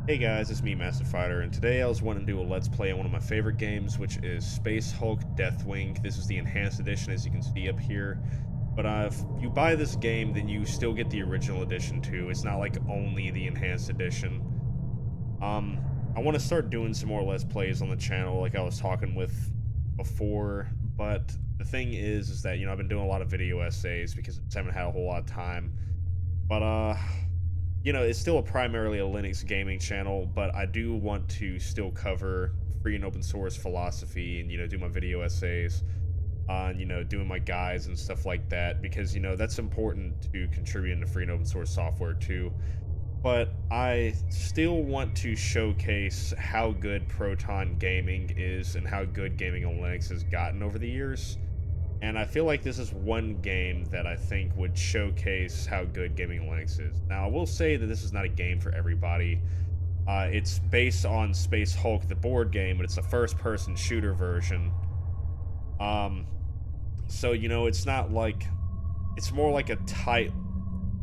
Hey guys, it's me, Master Fighter, and today I was wanting to do a Let's Play on one of my favorite games, which is Space Hulk Deathwing. This is the Enhanced Edition, as you can see up here. But if you buy this game, then you still get the original edition too. It's not like only the Enhanced Edition. I want to start doing some more Let's Plays on the channel, like I was talking with before. But the thing is that I've been doing a lot of video essays because I just haven't had a whole lot of time. But it's still primarily a Linux gaming channel, but I do want to still cover free and open source philosophy and, do my video essays on, doing my guides and stuff like that, because, that's important to contribute to free and open source software too. But I still want to showcase how good Proton Gaming is and how good gaming on Linux has gotten over the years. And I feel like this is one game that I think would showcase how good gaming on Linux is. Now, I will say that this is not a game for everybody. It's based on Space Hulk, the board game, but it's a first-person shooter version. So, it's not like... It's more like a tight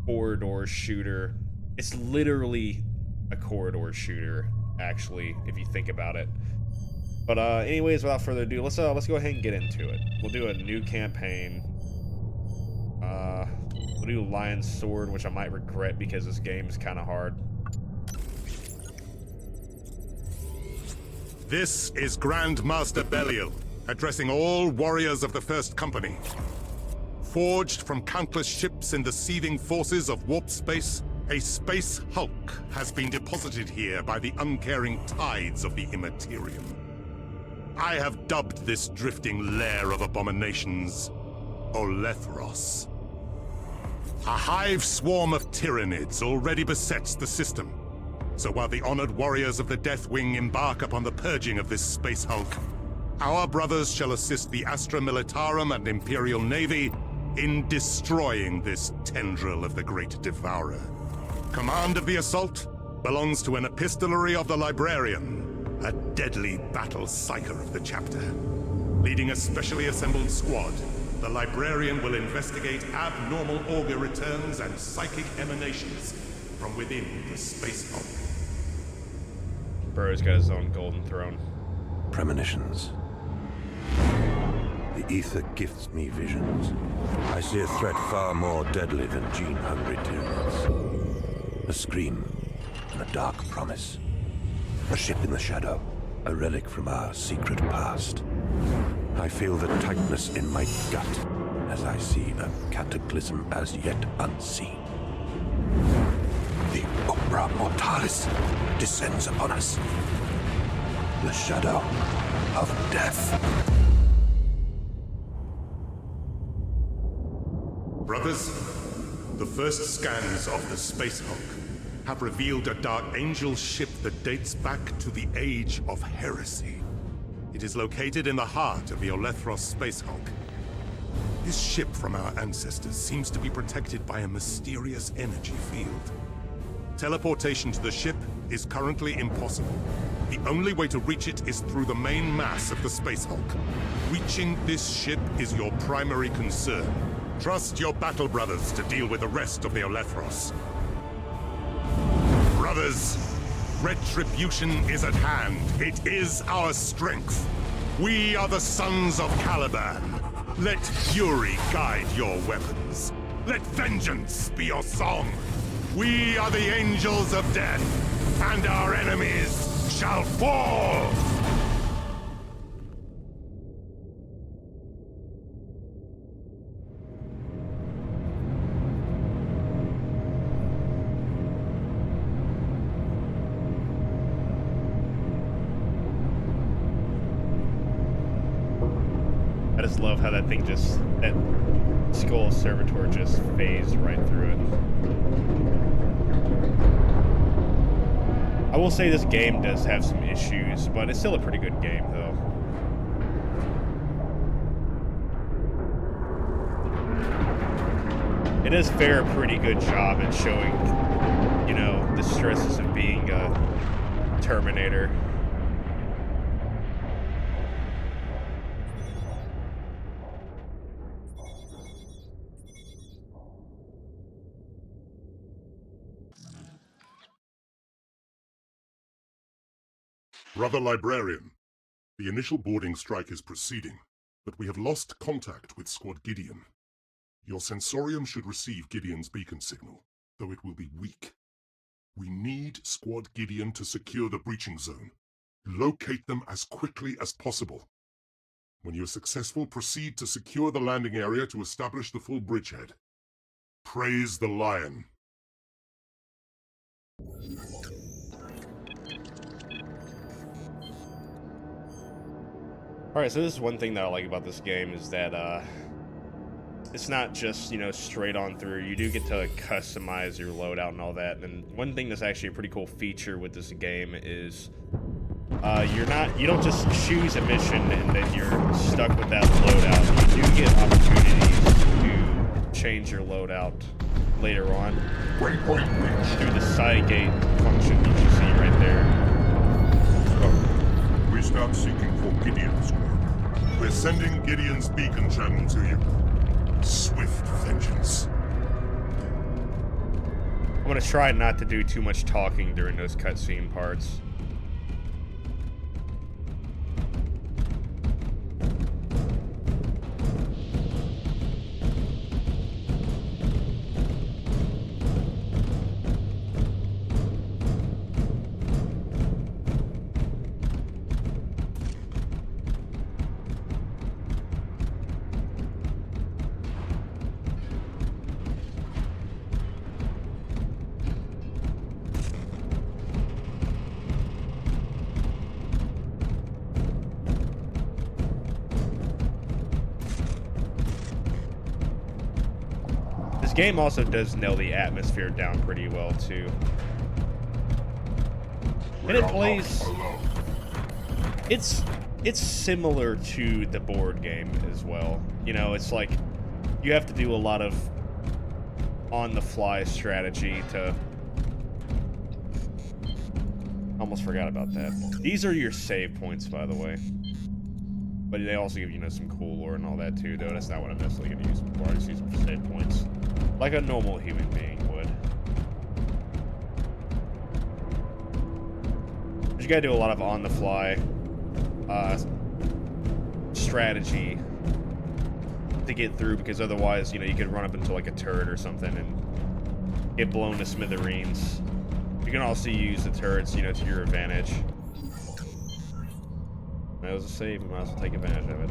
corridor shooter. It's literally a corridor shooter, actually, if you think about it. But anyways, without further ado, let's go ahead and get into it. We'll do a new campaign. We'll do Lion's Sword, which I might regret because this game is kind of hard. This is Grand Master Belial, addressing all warriors of the First Company. Forged from countless ships in the seething forces of warp space, a space hulk has been deposited here by the uncaring tides of the Immaterium. I have dubbed this drifting lair of abominations Olethros. A hive swarm of tyrannids already besets the system. So while the honored warriors of the Deathwing embark upon the purging of this space hulk, our brothers shall assist the Astra Militarum and Imperial Navy in destroying this tendril of the Great Devourer. Command of the assault belongs to an epistolary of the Librarian, a deadly battle psyker of the chapter. Leading a specially assembled squad, the Librarian will investigate abnormal auger returns and psychic emanations from within the space hulk. Bro's got his own golden throne. Premonitions. The ether gifts me visions. I see a threat far more deadly than gene-hungry tyrannids. A scream and a dark promise. A ship in the shadow, a relic from our secret past. I feel the tightness in my gut as I see a cataclysm as yet unseen. The Opera Mortalis descends upon us. The shadow of death. Brothers, the first scans of the space hulk have revealed a Dark Angel ship that dates back to the Age of Heresy. It is located in the heart of the Olethros space hulk. This ship from our ancestors seems to be protected by a mysterious energy field. Teleportation to the ship is currently impossible. The only way to reach it is through the main mass of the space hulk. Reaching this ship is your primary concern. Trust your battle brothers to deal with the rest of the Olethros. Brothers, retribution is at hand. It is our strength. We are the sons of Caliban. Let fury guide your weapons. Let vengeance be your song. We are the angels of death, and our enemies shall fall! I just love how that skull servitor just phased right through it. I will say this game does have some issues, but it's still a pretty good game, though. It does fare a pretty good job at showing, the stresses of being a Terminator. Brother Librarian, the initial boarding strike is proceeding, but we have lost contact with Squad Gideon. Your sensorium should receive Gideon's beacon signal, though it will be weak. We need Squad Gideon to secure the breaching zone. Locate them as quickly as possible. When you are successful, proceed to secure the landing area to establish the full bridgehead. Praise the Lion. Alright, so this is one thing that I like about this game is that, it's not just, you know, straight on through. You do get to customize your loadout and all that. And one thing that's actually a pretty cool feature with this game is you don't just choose a mission and then you're stuck with that loadout. You do get opportunities to change your loadout later on through the side gate function that you see right there. So, we start seeking for Gideon, Squad. We're sending Gideon's beacon channel to you. Swift vengeance. I'm gonna try not to do too much talking during those cutscene parts. This game also does nail the atmosphere down pretty well too. And it plays... It's similar to the board game as well. You know, it's like you have to do a lot of on-the-fly strategy to... Almost forgot about that. These are your save points, by the way. But they also give you, you know, some cool lore and all that too, though. That's not what I'm necessarily going to use them for. I just use them for save points. Like a normal human being would. But you gotta do a lot of on-the-fly strategy to get through, because otherwise, you know, you could run up into like a turret or something and get blown to smithereens. You can also use the turrets, you know, to your advantage. That was a save, you might as well take advantage of it.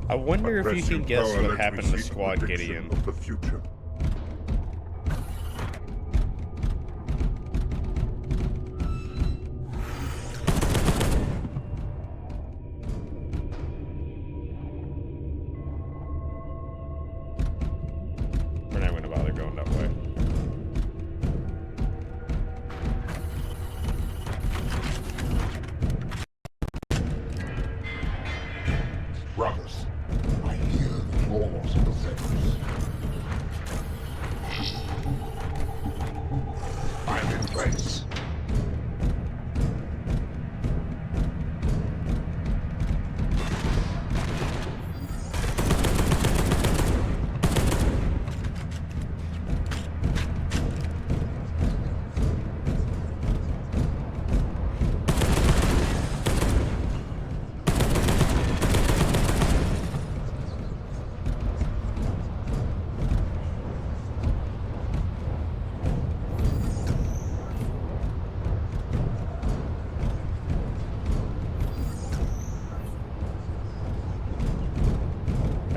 I wonder if you can guess what happened to Squad Gideon. Of the future. We're not going to bother going that way. Brothers, I hear the claws of the feathers. I'm in place.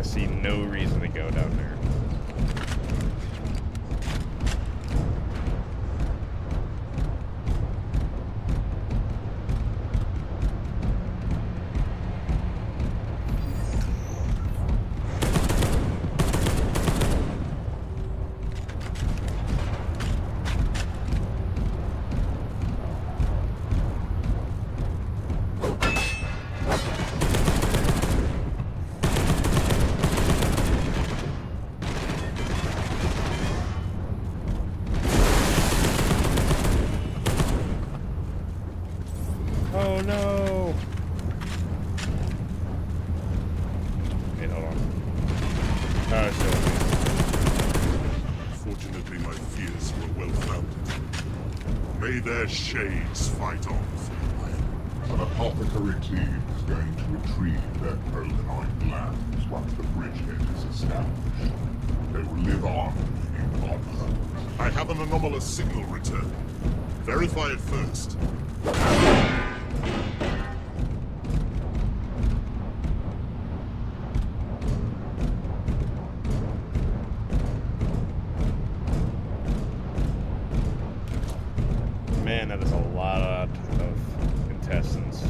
see no reason to go down there. Oh no! Wait, hold on. Oh, shit. Fortunately, my fears were well-founded. May their shades fight on. An apothecary team is going to retrieve their Perlenoid glands once the bridgehead is established. They will live on in honor. I have an anomalous signal return. Verify it first. Man, that is a lot of contestants.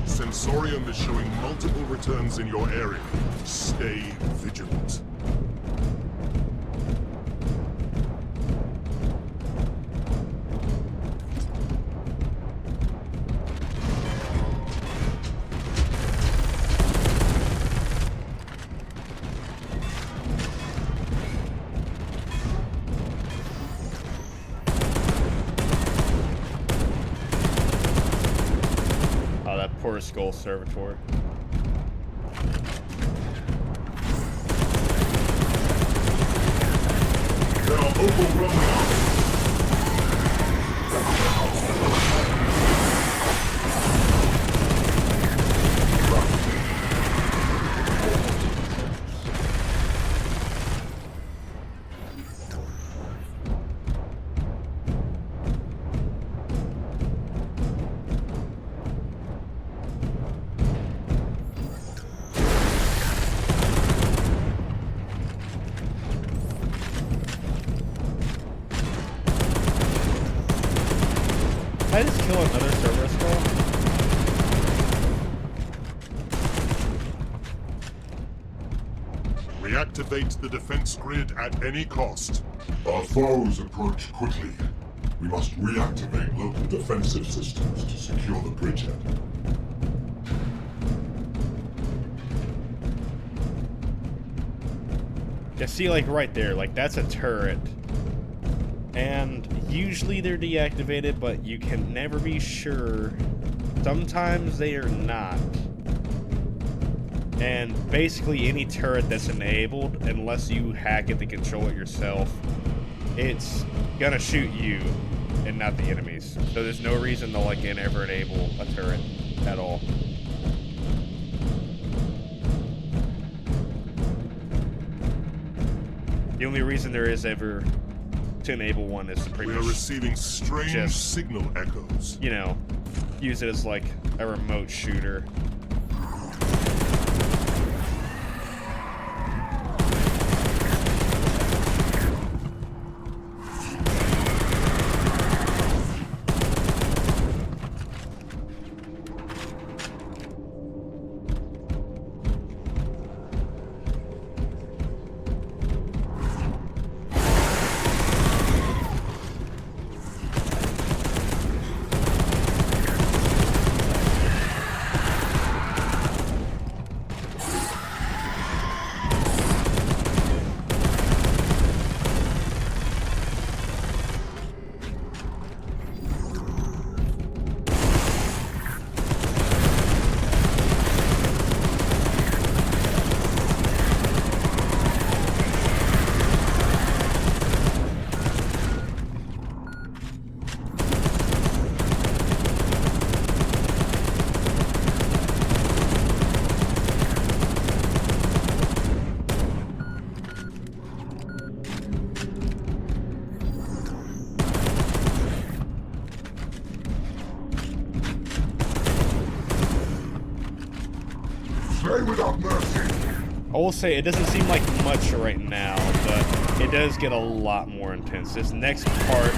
Sensorium is showing multiple returns in your area. Stay vigilant. Poor Skull Servitor. They are overrunning us. Did I just kill another Cerberus Skull? Reactivate the defense grid at any cost. Our foes approach quickly. We must reactivate local defensive systems to secure the bridgehead. Yeah, see, like right there, like that's a turret. And usually they're deactivated, but you can never be sure. Sometimes they are not. And basically any turret that's enabled, unless you hack it to control it yourself, it's gonna shoot you and not the enemies. So there's no reason to like ever enable a turret at all. The only reason there is ever to enable one is to pretty We are much, receiving strange just, signal echoes. you know, use it as like a remote shooter. without mercy. I will say it doesn't seem like much right now, but it does get a lot more intense. This next part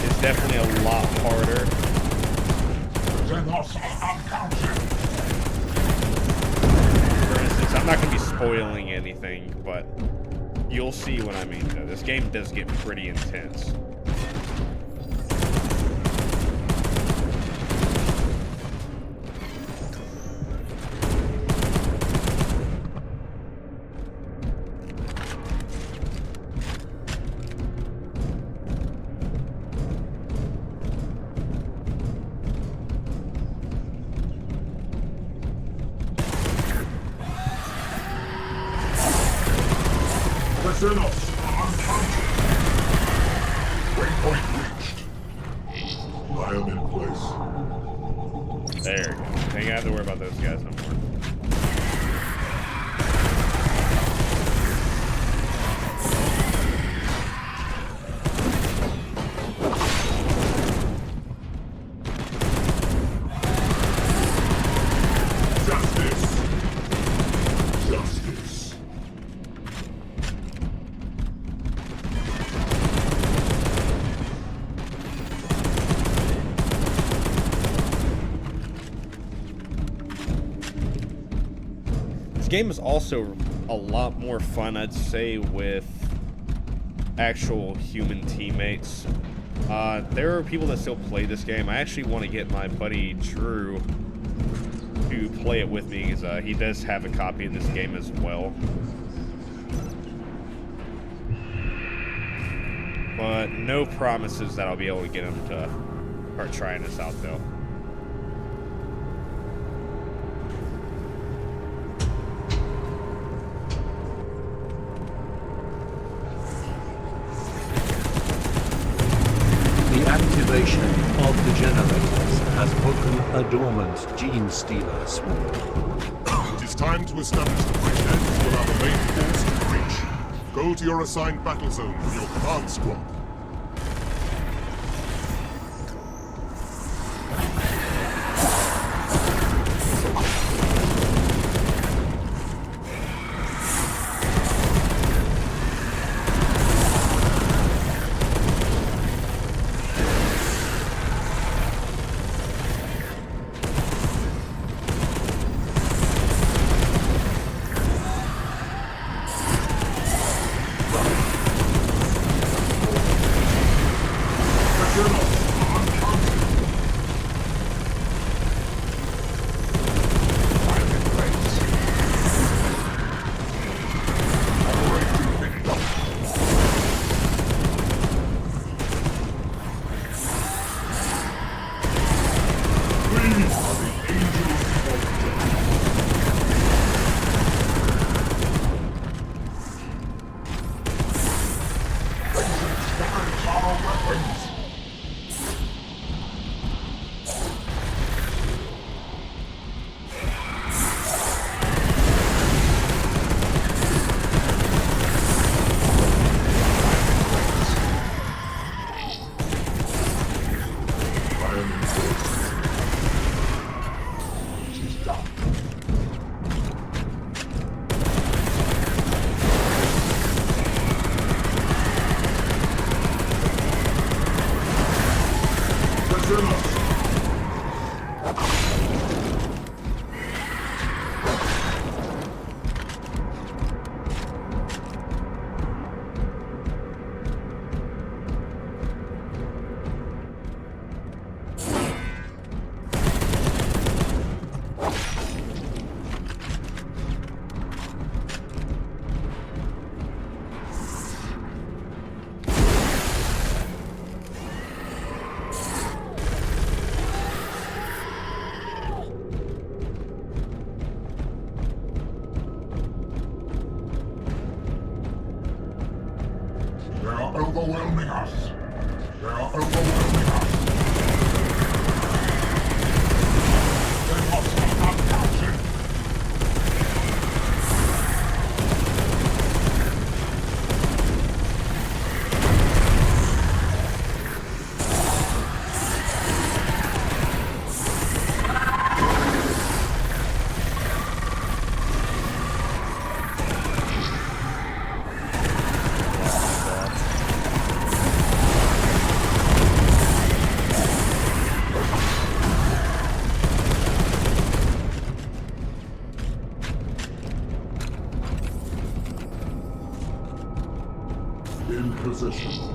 is definitely a lot harder. Xenos are uncounted. For instance, I'm not going to be spoiling anything, but you'll see what I mean, though. This game does get pretty intense. Xenos are uncounted. Waypoint reached. I am in place. There you go. Ain't gonna have to worry about those guys no more. Justice. Justice. This game is also a lot more fun, I'd say, with actual human teammates. There are people that still play this game. I actually want to get my buddy Drew to play it with me, because he does have a copy of this game as well. But no promises that I'll be able to get him to start trying this out, though. The activation of the generators has broken a dormant gene stealer swarm. It is time to establish the bridgehead to allow the main force to breach. Go to your assigned battle zone with your command squad. They are overwhelming us. They are overwhelming us. They must be uncounted. In position.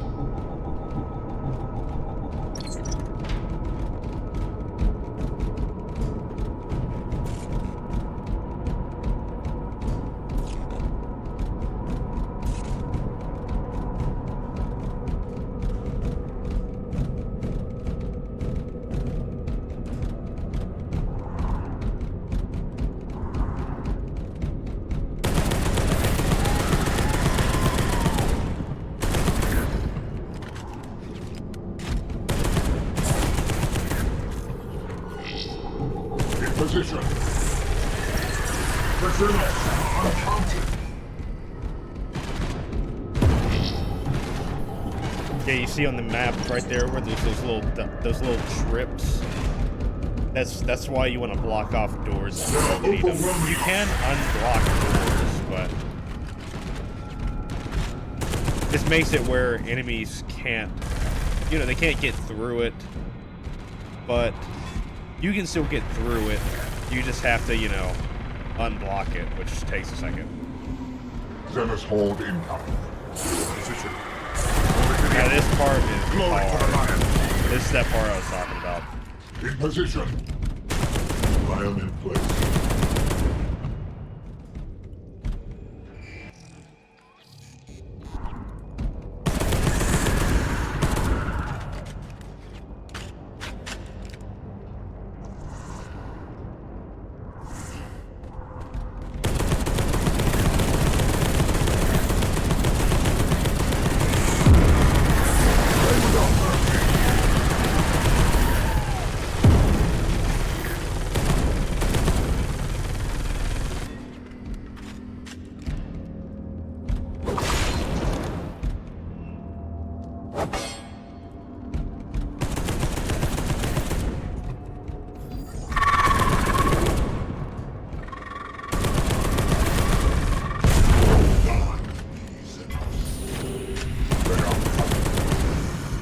Position. Reserve uncounted. Yeah, you see on the map right there where there's those little trips. That's why you want to block off doors. If you need them. You can unblock doors, but this makes it where enemies can't, they can't get through it. But you can still get through it. You just have to, unblock it, which takes a second. Zealous hold incoming. Now this part is hard. This is that part I was talking about. In position. I am in place.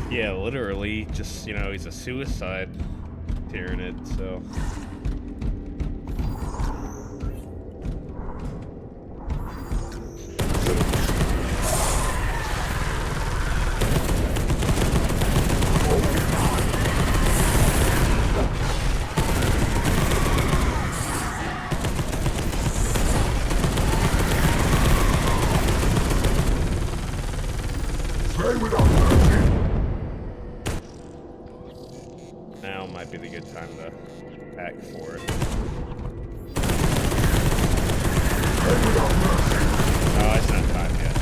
Yeah, literally, just, he's a suicide tyranid, so. Stay without mercy. Now might be the good time to act for it. Stay without mercy. No, it's not time yet.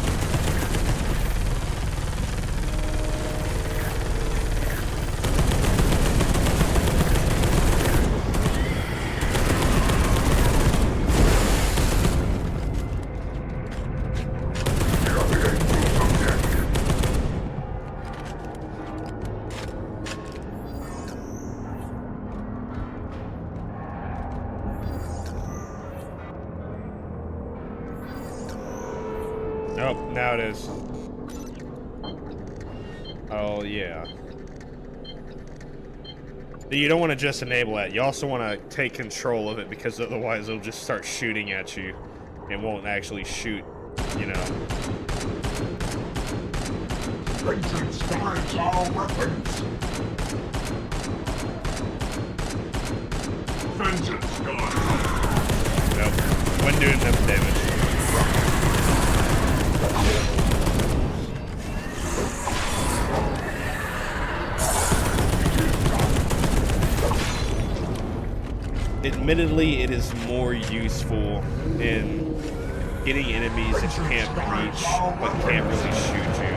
Oh, now it is. Oh, yeah. You don't want to just enable that. You also want to take control of it, because otherwise it'll just start shooting at you and won't actually shoot, Vengeance guides our weapons. Vengeance guides. Nope. Wasn't doing enough damage. Admittedly, it is more useful in getting enemies that you can't reach but can't really shoot you.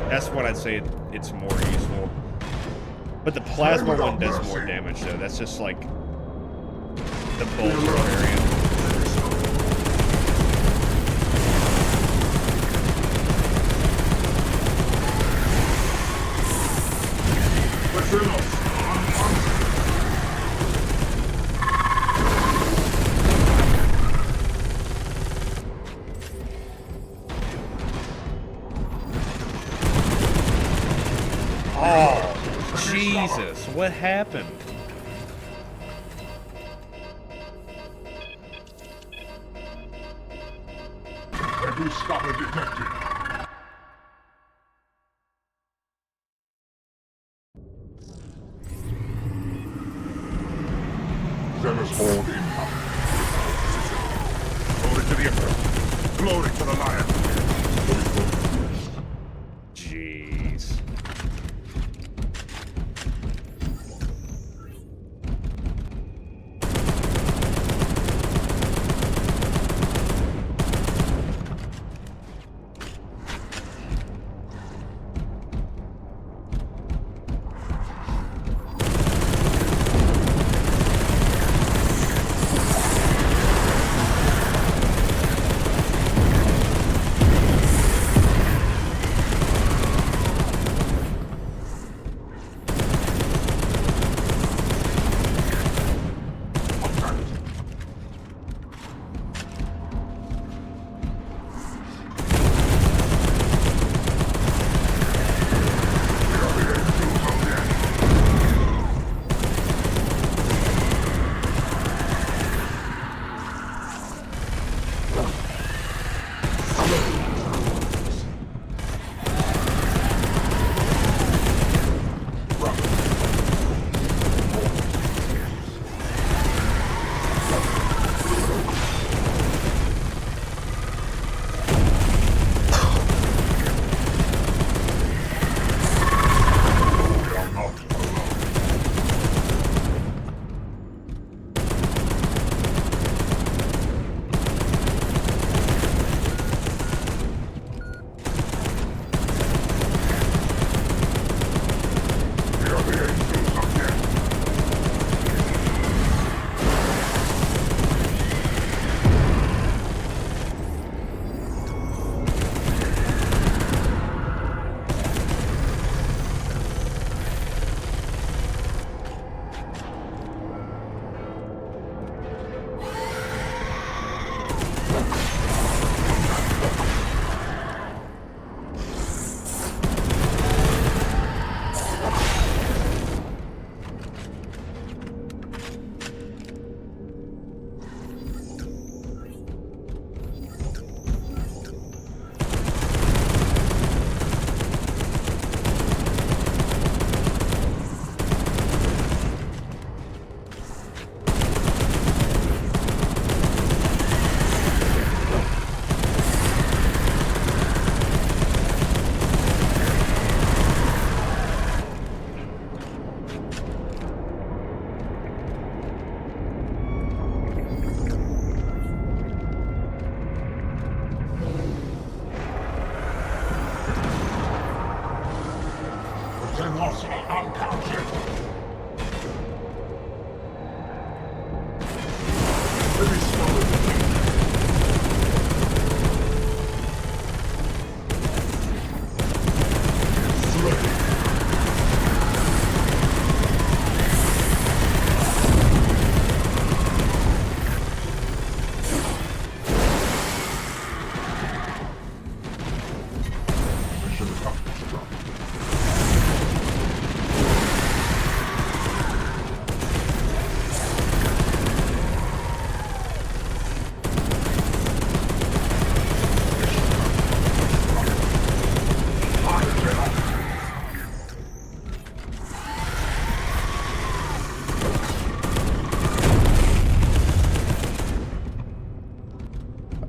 That's what I'd say it's more useful. But the plasma one does more damage though. That's just like the bulk variant. Oh, Jesus, what happened? Every scotter detected. Glory to the lion! Jeez.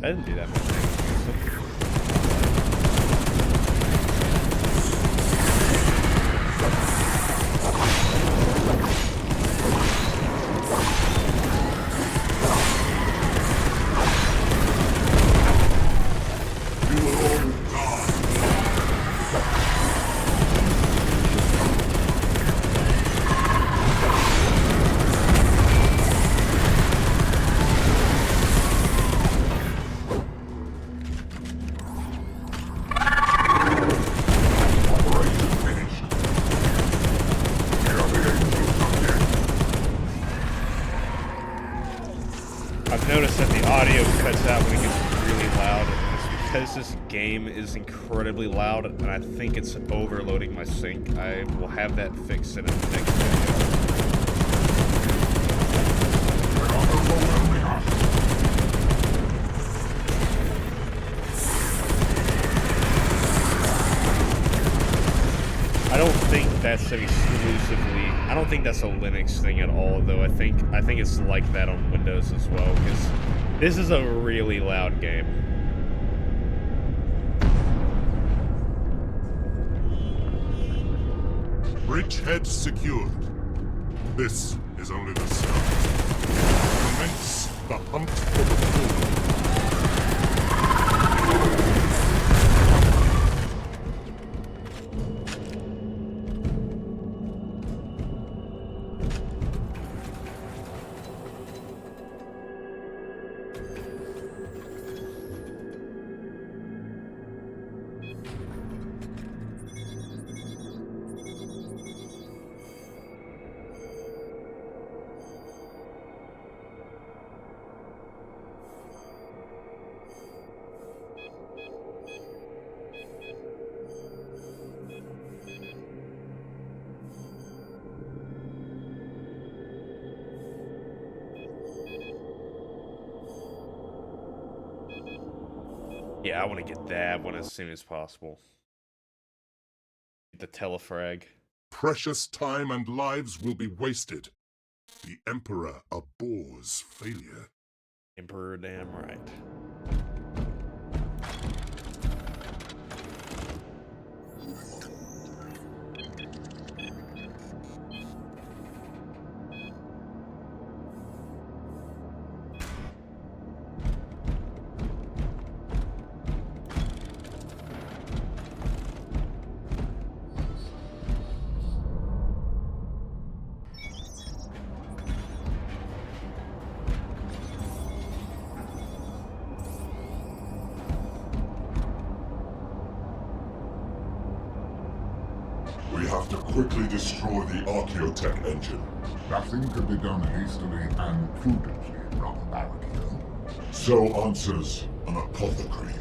I didn't do that much damage. I've noticed that the audio cuts out when it gets really loud, and it's because this game is incredibly loud, and I think it's overloading my sync. I will have that fixed in the next video. I don't think that's exclusively. I don't think that's a Linux thing at all, though. I think it's like that on Windows as well, because this is a really loud game. Bridgehead secured. This is only the start. Commence the hunt for the Fallen. Yeah, I want to get that one as soon as possible. Get the telefrag. Precious time and lives will be wasted. The Emperor abhors failure. Emperor, damn right. We have to quickly destroy the Archaeotech engine. Nothing can be done hastily and prudently in Ramabaraki, though. So answers an apothecary.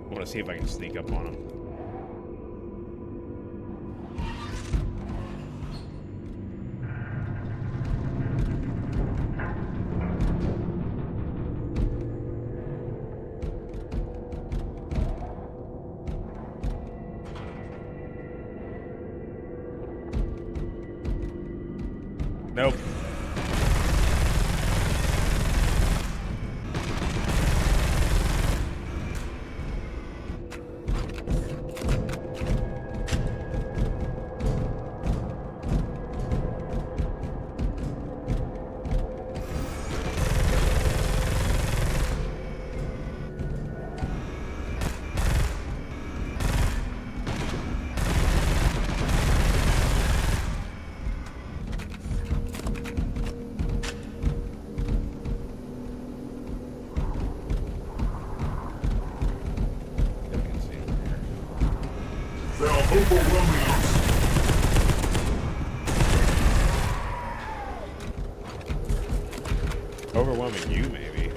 I want to see if I can sneak up on him. Nope. They are overwhelming us. Overwhelming you, maybe.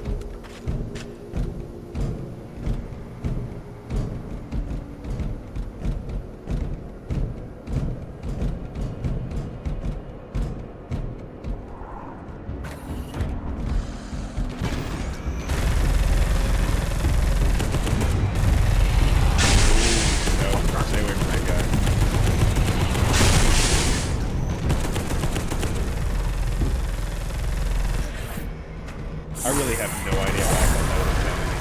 I really have no idea why I thought that was happening.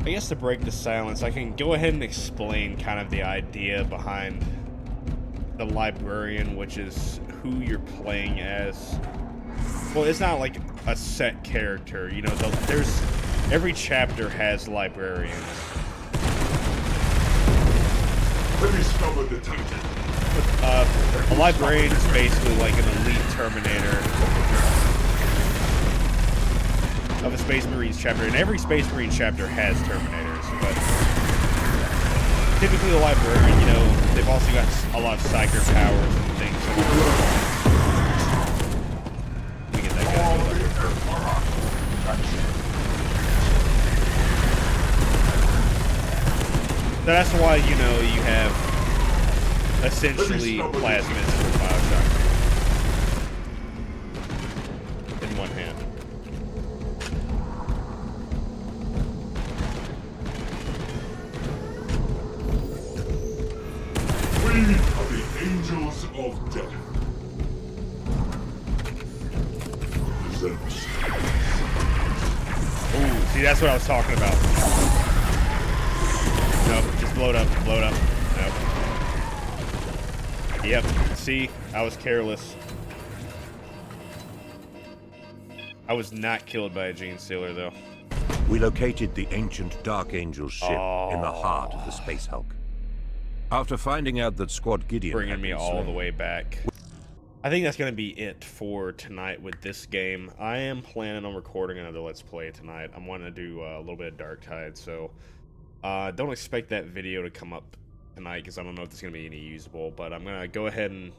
I guess to break the silence, I can go ahead and explain kind of the idea behind the librarian, which is who you're playing as. Well, it's not like a set character, you know, there's every chapter has librarians. Discover detected. A librarian is basically like an elite Terminator of a Space Marines chapter, and every Space Marine chapter has Terminators, but typically a librarian, you know, they've also got a lot of psyker powers and things. Let me get that guy. So that's why, you know, you have essentially plasmids for Bioshock in one hand. We are the Angels of Death. Presents. Ooh, see, that's what I was talking about. Nope, just blow it up, blow it up. Nope. Yep, see, I was careless. I was not killed by a gene stealer, though. We located the ancient Dark Angel's ship in the heart of the Space Hulk. After finding out that Squad Gideon Bringing me all the way back. I think that's going to be it for tonight with this game. I am planning on recording another Let's Play tonight. I'm wanting to do a little bit of Dark Tide, so don't expect that video to come up tonight because I don't know if it's going to be any usable, but I'm going to go ahead and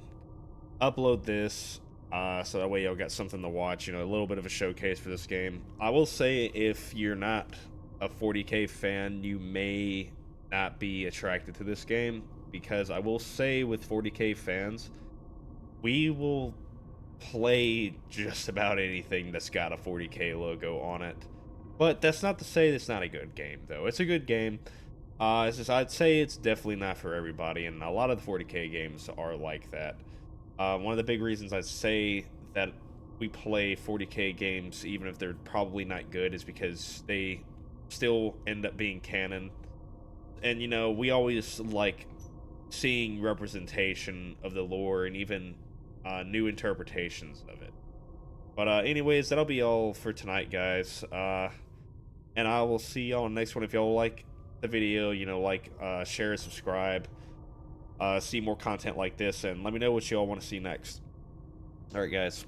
upload this so that way y'all got something to watch, you know, a little bit of a showcase for this game. I will say if you're not a 40K fan, you may not be attracted to this game, because I will say with 40K fans, we will play just about anything that's got a 40K logo on it. But that's not to say it's not a good game, though. It's a good game. It's just, I'd say it's definitely not for everybody, and a lot of the 40K games are like that. One of the big reasons I'd say that we play 40K games, even if they're probably not good, is because they still end up being canon. And, you know, we always like seeing representation of the lore and even new interpretations of it. But anyways, that'll be all for tonight, guys. And I will see y'all in the next one. If y'all like the video, you know, like, share, subscribe, see more content like this, and let me know what y'all want to see next. Alright, guys.